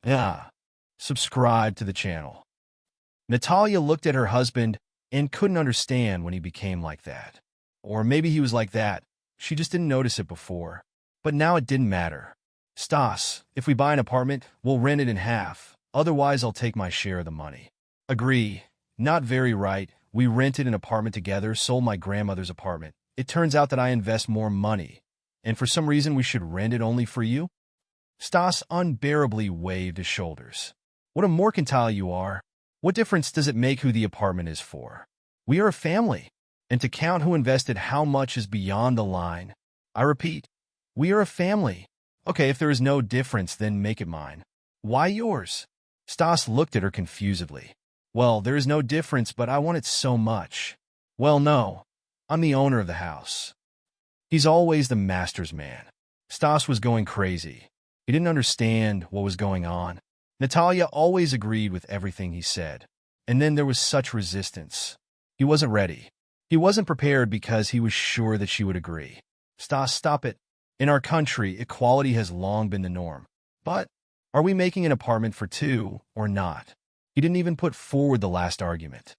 Yeah. Subscribe to the channel. Natalia looked at her husband and couldn't understand when he became like that. Or maybe he was like that. She just didn't notice it before. But now it didn't matter. Stas, if we buy an apartment, we'll rent it in half. Otherwise, I'll take my share of the money. Agree. Not very right. We rented an apartment together, sold my grandmother's apartment. It turns out that I invest more money. And for some reason, we should rent it only for you? Stas unbearably waved his shoulders. What a mercantile you are. What difference does it make who the apartment is for? We are a family, and to count who invested how much is beyond the line. I repeat, we are a family. Okay, if there is no difference, then make it mine. Why yours? Stas looked at her confusedly. Well, there is no difference, but I want it so much. Well, no. I'm the owner of the house. He's always the master's man. Stas was going crazy. He didn't understand what was going on. Natalia always agreed with everything he said. And then there was such resistance. He wasn't ready. He wasn't prepared because he was sure that she would agree. Stas, stop it. In our country, equality has long been the norm. But are we making an apartment for two or not? He didn't even put forward the last argument.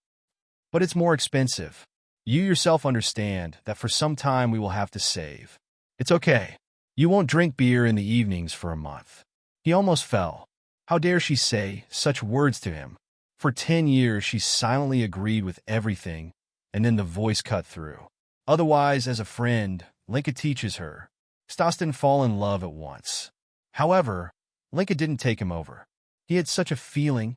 But it's more expensive. You yourself understand that for some time we will have to save. It's okay. You won't drink beer in the evenings for a month. He almost fell. How dare she say such words to him? For 10 years she silently agreed with everything, and then the voice cut through. Otherwise, as a friend, Linka teaches her. Stas didn't fall in love at once. However, Linka didn't take him over. He had such a feeling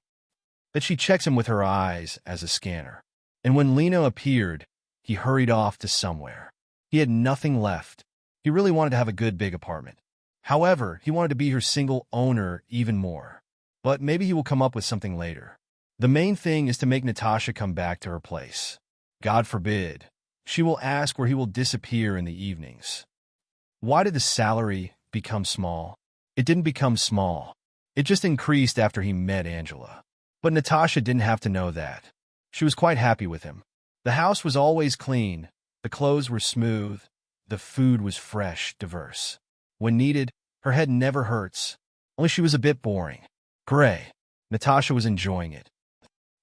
that she checks him with her eyes as a scanner. And when Lena appeared, he hurried off to somewhere. He had nothing left. He really wanted to have a good big apartment. However, he wanted to be her single owner even more. But maybe he will come up with something later. The main thing is to make Natasha come back to her place. God forbid. She will ask where he will disappear in the evenings. Why did the salary become small? It didn't become small. It just increased after he met Angela. But Natasha didn't have to know that. She was quite happy with him. The house was always clean. The clothes were smooth. The food was fresh, diverse. When needed, her head never hurts. Only she was a bit boring. Gray. Natasha was enjoying it.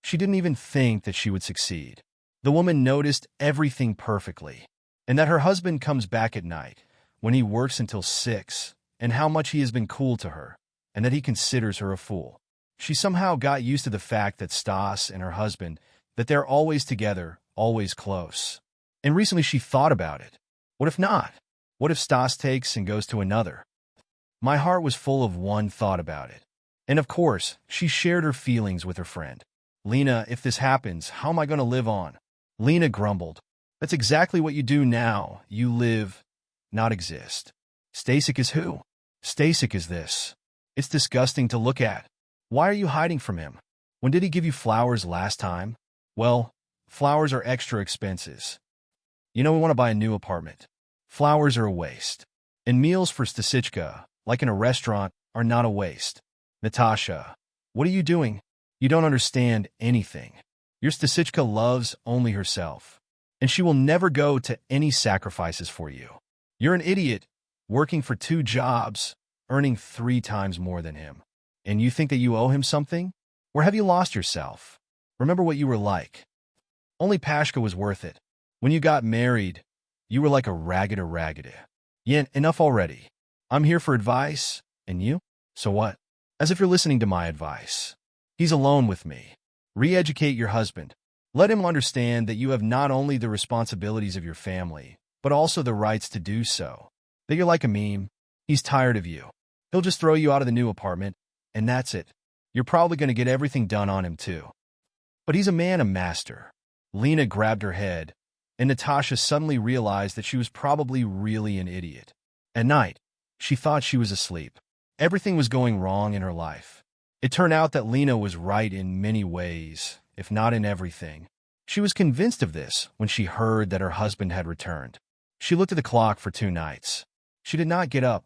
She didn't even think that she would succeed. The woman noticed everything perfectly, and that her husband comes back at night, when he works until 6, and how much he has been cool to her, and that he considers her a fool. She somehow got used to the fact that Stas and her husband, that they're always together, always close. And recently she thought about it. What if not? What if Stas takes and goes to another? My heart was full of one thought about it. And of course, she shared her feelings with her friend. Lena, if this happens, how am I going to live on? Lena grumbled. That's exactly what you do now. You live, not exist. Stasik is who? Stasik is this. It's disgusting to look at. Why are you hiding from him? When did he give you flowers last time? Well, flowers are extra expenses. You know we want to buy a new apartment. Flowers are a waste. And meals for Stasichka, like in a restaurant, are not a waste. Natasha, what are you doing? You don't understand anything. Your Stasichka loves only herself, and she will never go to any sacrifices for you. You're an idiot, working for 2 jobs, earning 3 times more than him. And you think that you owe him something? Or have you lost yourself? Remember what you were like. Only Pashka was worth it. When you got married, you were like a ragged. Yen, enough already. I'm here for advice, and you? So what? As if you're listening to my advice. He's alone with me. Re-educate your husband. Let him understand that you have not only the responsibilities of your family, but also the rights to do so. That you're like a meme. He's tired of you. He'll just throw you out of the new apartment, and that's it. You're probably going to get everything done on him too. But he's a man, a master. Lena grabbed her head, and Natasha suddenly realized that she was probably really an idiot. At night, she thought she was asleep. Everything was going wrong in her life. It turned out that Lena was right in many ways, if not in everything. She was convinced of this when she heard that her husband had returned. She looked at the clock for 2 nights. She did not get up.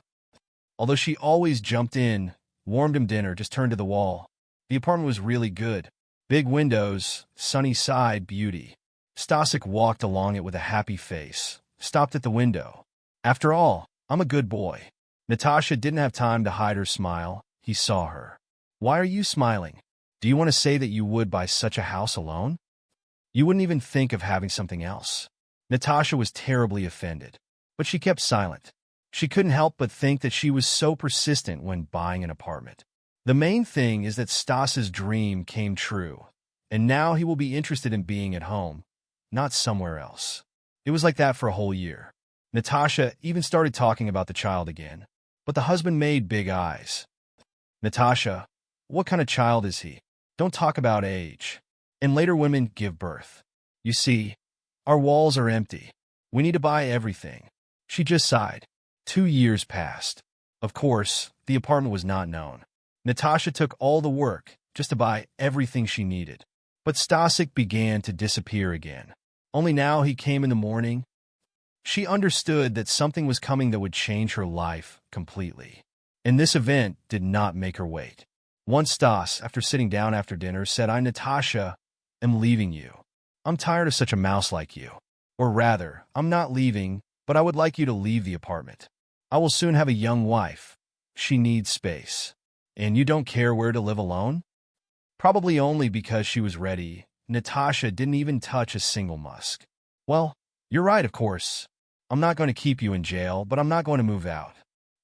Although she always jumped in, warmed him dinner, just turned to the wall. The apartment was really good. Big windows, sunny side, beauty. Stasik walked along it with a happy face, stopped at the window. After all, I'm a good boy. Natasha didn't have time to hide her smile. He saw her. Why are you smiling? Do you want to say that you would buy such a house alone? You wouldn't even think of having something else. Natasha was terribly offended, but she kept silent. She couldn't help but think that she was so persistent when buying an apartment. The main thing is that Stas's dream came true, and now he will be interested in being at home, not somewhere else. It was like that for a whole year. Natasha even started talking about the child again, but the husband made big eyes. Natasha, what kind of child is he? Don't talk about age. And later women give birth. You see, our walls are empty. We need to buy everything. She just sighed. 2 years passed. Of course, the apartment was not known. Natasha took all the work just to buy everything she needed. But Stasik began to disappear again. Only now he came in the morning. She understood that something was coming that would change her life completely. And this event did not make her wait. Once Stas, after sitting down after dinner, said, I, Natasha, am leaving you. I'm tired of such a mouse like you. Or rather, I'm not leaving, but I would like you to leave the apartment. I will soon have a young wife. She needs space. And you don't care where to live alone? Probably only because she was ready. Natasha didn't even touch a single musk. Well, you're right, of course. I'm not going to keep you in jail, but I'm not going to move out.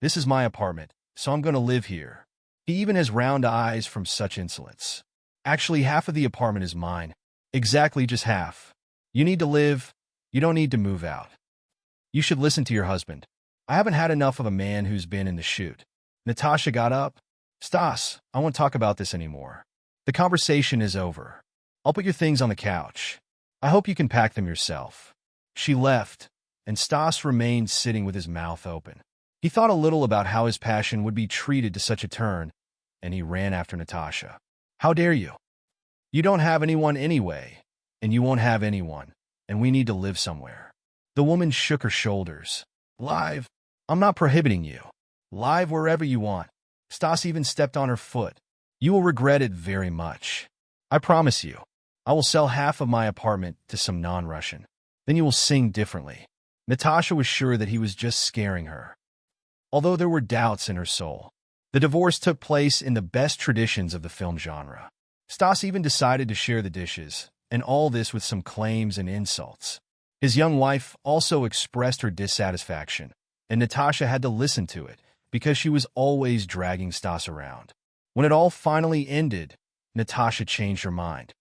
This is my apartment, so I'm going to live here. He even has round eyes from such insolence. Actually, half of the apartment is mine. Exactly just half. You need to live. You don't need to move out. You should listen to your husband. I haven't had enough of a man who's been in the chute. Natasha got up. Stas, I won't talk about this anymore. The conversation is over. I'll put your things on the couch. I hope you can pack them yourself. She left, and Stas remained sitting with his mouth open. He thought a little about how his passion would be treated to such a turn, and he ran after Natasha. How dare you? You don't have anyone anyway, and you won't have anyone, and we need to live somewhere. The woman shook her shoulders. Live? I'm not prohibiting you. Live wherever you want. Stas even stepped on her foot. You will regret it very much. I promise you. I will sell half of my apartment to some non-Russian. Then you will sing differently. Natasha was sure that he was just scaring her. Although there were doubts in her soul, the divorce took place in the best traditions of the film genre. Stas even decided to share the dishes, and all this with some claims and insults. His young wife also expressed her dissatisfaction, and Natasha had to listen to it because she was always dragging Stas around. When it all finally ended, Natasha changed her mind.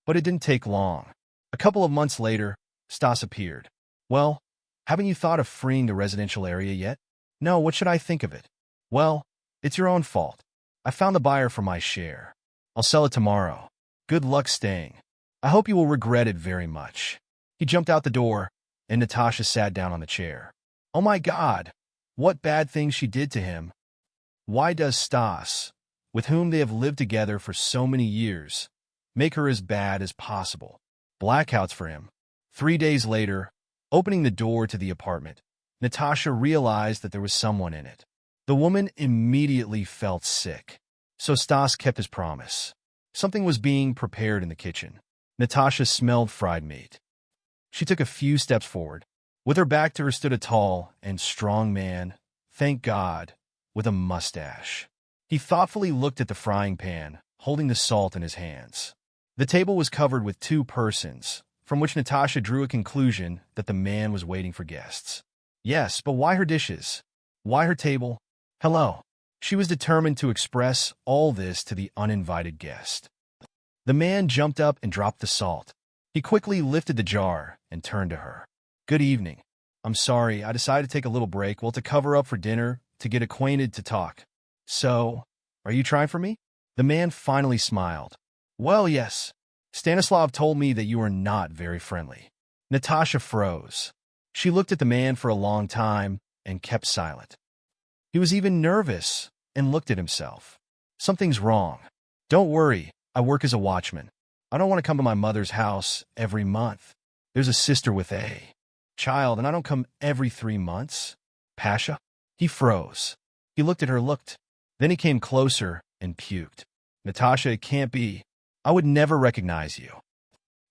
But it didn't take long. A couple of months later, Stas appeared. Well, haven't you thought of freeing the residential area yet? No, what should I think of it? Well, it's your own fault. I found the buyer for my share. I'll sell it tomorrow. Good luck staying. I hope you will regret it very much. He jumped out the door, and Natasha sat down on the chair. Oh my God! What bad things she did to him. Why does Stas, with whom they have lived together for so many years, make her as bad as possible? Blackouts for him. 3 days later, opening the door to the apartment, Natasha realized that there was someone in it. The woman immediately felt sick. So Stas kept his promise. Something was being prepared in the kitchen. Natasha smelled fried meat. She took a few steps forward. With her back to her stood a tall and strong man, thank God, with a mustache. He thoughtfully looked at the frying pan, holding the salt in his hands. The table was covered with 2 persons, from which Natasha drew a conclusion that the man was waiting for guests. Yes, but why her dishes? Why her table? Hello. She was determined to express all this to the uninvited guest. The man jumped up and dropped the salt. He quickly lifted the jar and turned to her. Good evening. I'm sorry, I decided to take a little break, to cover up for dinner, to get acquainted, to talk. So, are you trying for me? The man finally smiled. Well, yes. Stanislav told me that you are not very friendly. Natasha froze. She looked at the man for a long time and kept silent. He was even nervous and looked at himself. Something's wrong. Don't worry, I work as a watchman. I don't want to come to my mother's house every month. There's a sister with a child, and I don't come every 3 months. Pasha? He froze. He looked at her, Then he came closer and puked. Natasha, it can't be. I would never recognize you.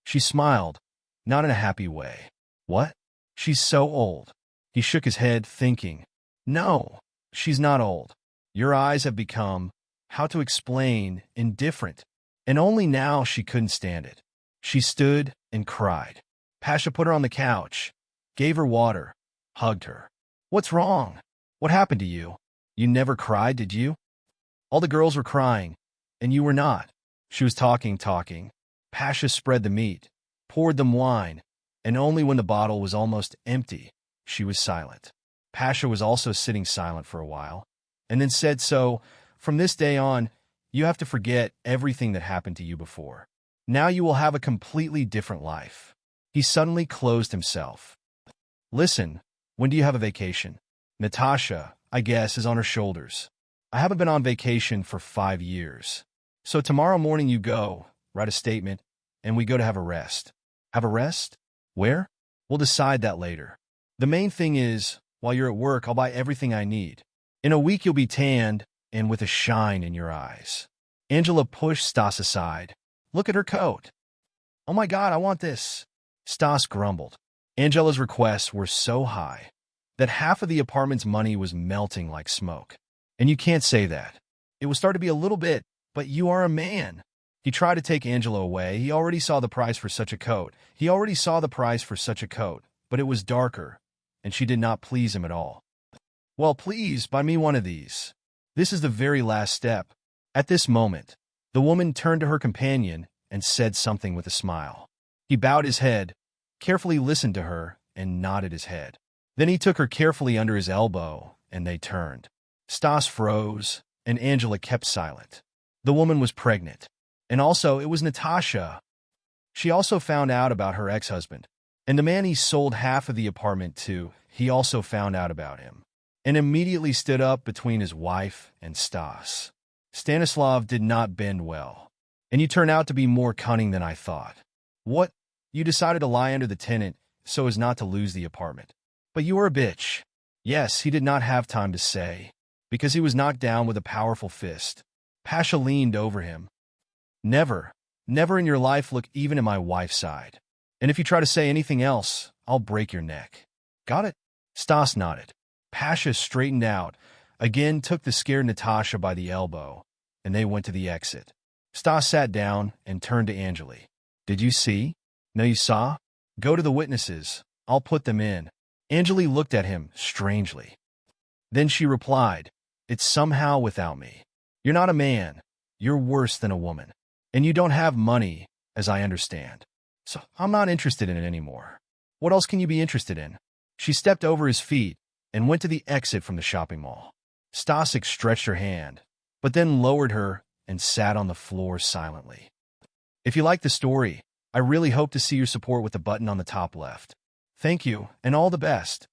She smiled, not in a happy way. What? She's so old. He shook his head, thinking, no, she's not old. Your eyes have become how to explain, indifferent. And only now she couldn't stand it. She stood and cried. Pasha put her on the couch, gave her water, hugged her. What's wrong? What happened to you? You never cried, did you? All the girls were crying, and you were not. She was talking. Pasha spread the meat, poured them wine, and only when the bottle was almost empty, she was silent. Pasha was also sitting silent for a while, and then said, so, from this day on, you have to forget everything that happened to you before. Now you will have a completely different life. He suddenly closed himself. Listen, when do you have a vacation? Natasha, I guess, is on her shoulders. I haven't been on vacation for 5 years. So tomorrow morning you go, write a statement, and we go to have a rest. Have a rest? Where? We'll decide that later. The main thing is, while you're at work, I'll buy everything I need. In a week you'll be tanned and with a shine in your eyes. Angela pushed Stas aside. Look at her coat. Oh my God, I want this. Stas grumbled. Angela's requests were so high that half of the apartment's money was melting like smoke. And you can't say that. It will start to be a little bit, but you are a man. He tried to take Angela away. He already saw the price for such a coat. But it was darker, and she did not please him at all. Well, please, buy me one of these. This is the very last step. At this moment, the woman turned to her companion and said something with a smile. He bowed his head, carefully listened to her, and nodded his head. Then he took her carefully under his elbow, and they turned. Stas froze, and Angela kept silent. The woman was pregnant. And also, it was Natasha. She also found out about her ex-husband. And the man he sold half of the apartment to, he also found out about him. And immediately stood up between his wife and Stas. Stanislav did not bend well. And you turn out to be more cunning than I thought. What? You decided to lie under the tenant so as not to lose the apartment. But you were a bitch. Yes, he did not have time to say, because he was knocked down with a powerful fist. Pasha leaned over him. Never in your life look even at my wife's side. And if you try to say anything else, I'll break your neck. Got it? Stas nodded. Pasha straightened out, again took the scared Natasha by the elbow, and they went to the exit. Stas sat down and turned to Angeli. Did you see? No, you saw? Go to the witnesses. I'll put them in. Angeli looked at him strangely. Then she replied, it's somehow without me. You're not a man. You're worse than a woman. And you don't have money, as I understand. So I'm not interested in it anymore. What else can you be interested in? She stepped over his feet and went to the exit from the shopping mall. Stasik stretched her hand, but then lowered her and sat on the floor silently. If you like the story, I really hope to see your support with the button on the top left. Thank you, and all the best.